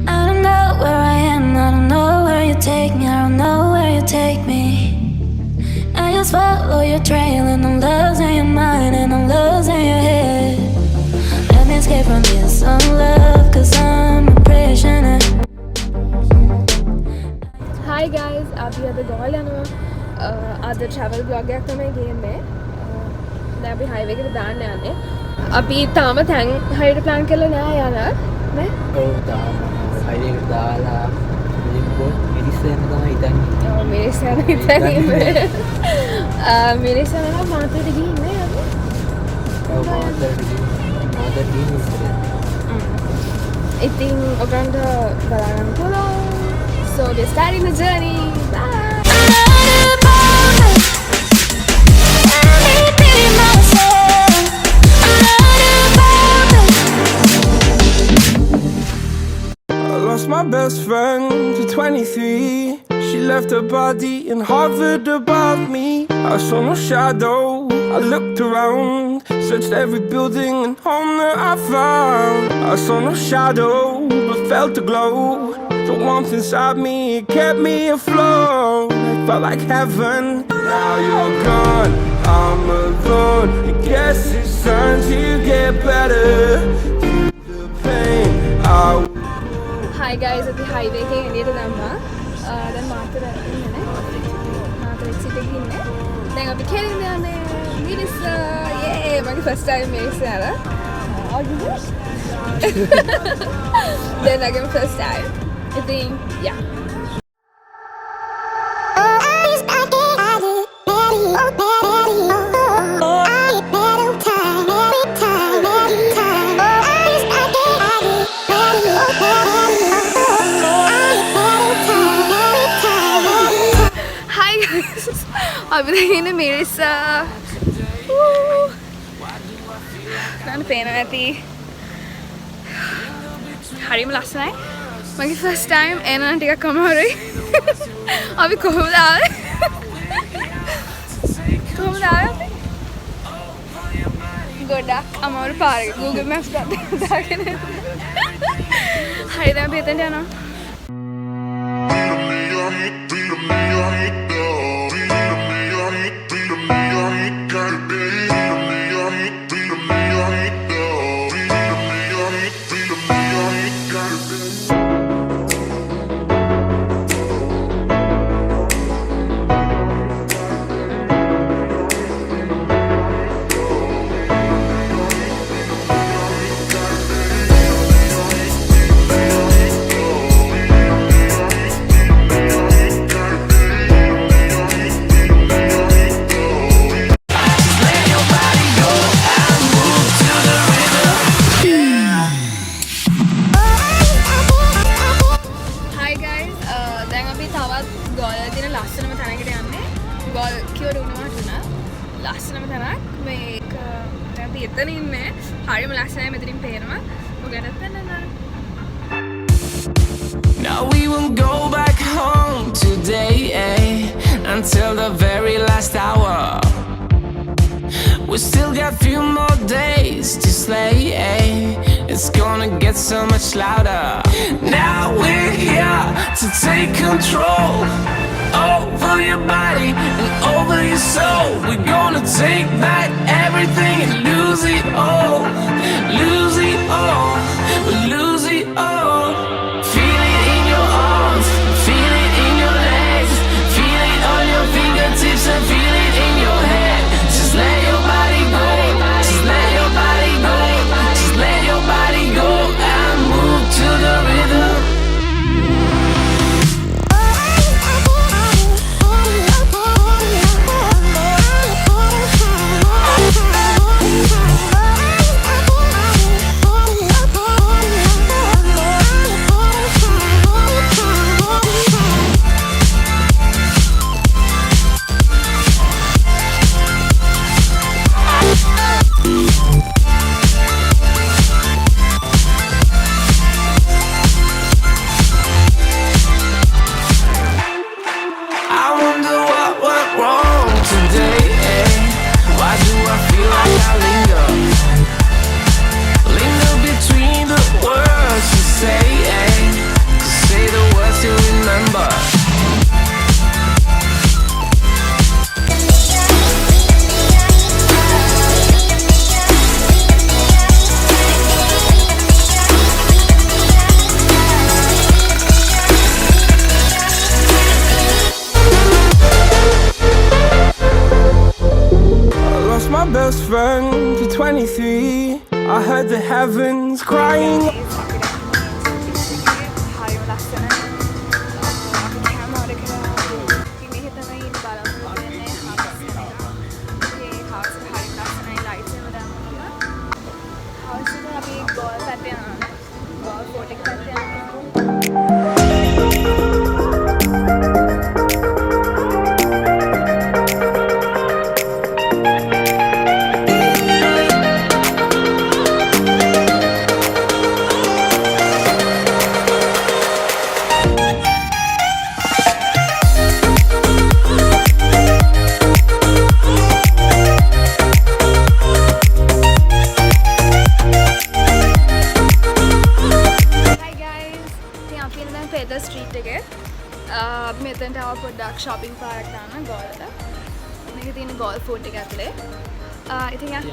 I don't know where I am, I don't know where you take me, I don't know where you take me. I just follow your trail and I'm losing your mind and I'm losing your head. Let me escape from this love, cause I'm a prisoner. Hi guys, අපි අද goal යනවා. අද travel vlog එකක් තමයි ගේන්නේ. දැන් අපි highway එකට දාන්න යන්නේ. අපි තාම තැන් හරියට plan කරලා නෑ යන. නේ? ඔව් තාම highway එකට දාලා මිරිස් යන තමයි හිතන්නේ. ඔව් මිරිස් යන හිතන්නේ. මිරිස් යන නම් මාතේට ගිහින් නේ අපි. ඔව් මාතේට ගිහින් ඉතින් ඔයගන්ට බලන්න පුළුවන්. So we're starting the journey. Bye. I lost my best friend to 23. She left her body and hovered above me. I saw no shadow. I looked around, searched every building and home that I found. I saw no shadow, but felt the glow. The warmth inside me, it kept me afloat. It felt like heaven. Now you're gone, I'm alone. I guess it's time to get better. The pain, Hi guys, අපි highway එකේ එළියට දැම්මා. දැන් මාතර ඉන්නේ නේ. Matara exit එකේ ඉන්නේ. දැන් අපි කෙලින්ද යන්නේ. මිරිස් යේ මගේ first time මිරිස් යනවා. Then again first time. I think, yeah. Hi guys. I've been in Mirisa. I'm paying at the Harim last night. My first time and I take a camera. I'll be cool out. Cool out. Good luck. I'm on the park. Google Maps got that. Hi there, Bethan. Now we will go back home today, until the very last hour. We still got few more days to slay, it's gonna get so much louder. Now we're here to take control over your body and over your soul. We're gonna take back everything and lose it all. Lose it all, we'll lose it all. Feel it in your arms, feel it in your legs, feel it on your fingertips and feel it in your head. Just let your body go, just let your body go, just let your body go and move to the rhythm. heard the heavens crying. Street එකේ මෙතනට ආව පොඩ්ඩක් shopping පාරක් දාන්න ගෝල්ට. මේකේ තියෙන goal food එක ඇතුලේ. ඉතින් යා.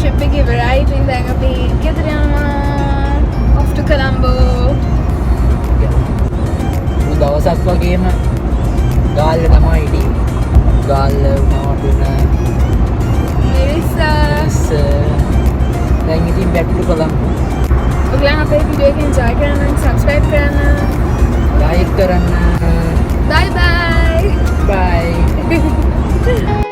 Trip එක ඉවරයි. ඉතින් දැන් අපි ගෙදර යනවා. Off to Colombo. දවසක් වගේම ගාල්ල තමයි හිටියේ. ගාල්ල මාපුන මිරිස්ස. දැන් ඉතින් back to Colombo. ඔයගොල්ලන් අපේ වීඩියෝ එක enjoy කරන්න, subscribe කරන්න, like කරන්න. bye bye. Bye.